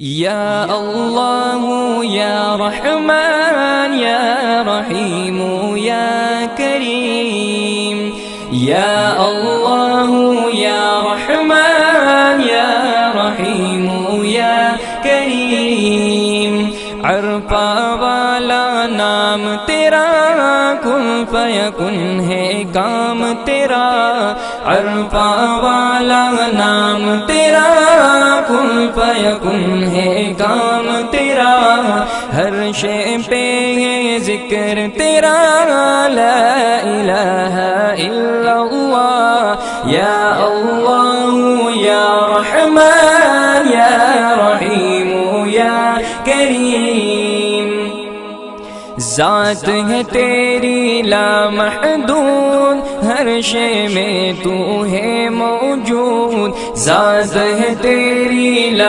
या अल्लाह या रहमान या रहीम या करीम। या अल्लाह या रहमान या रहीम या करीम। अरफा वाला नाम तेरा, कुन फयकुन है काम तेरा। अरफा वाला नाम तेरा, कुन फयकुन है काम तेरा। हर शे पे है जिक्र तेरा, ला इलाहा इल्लल्लाह। या अल्लाह या रहमान या रहीम या करीम। ज़ात है तेरी लामहदूद, हर शे में तू है मौजूद। ज़ात है तेरी ला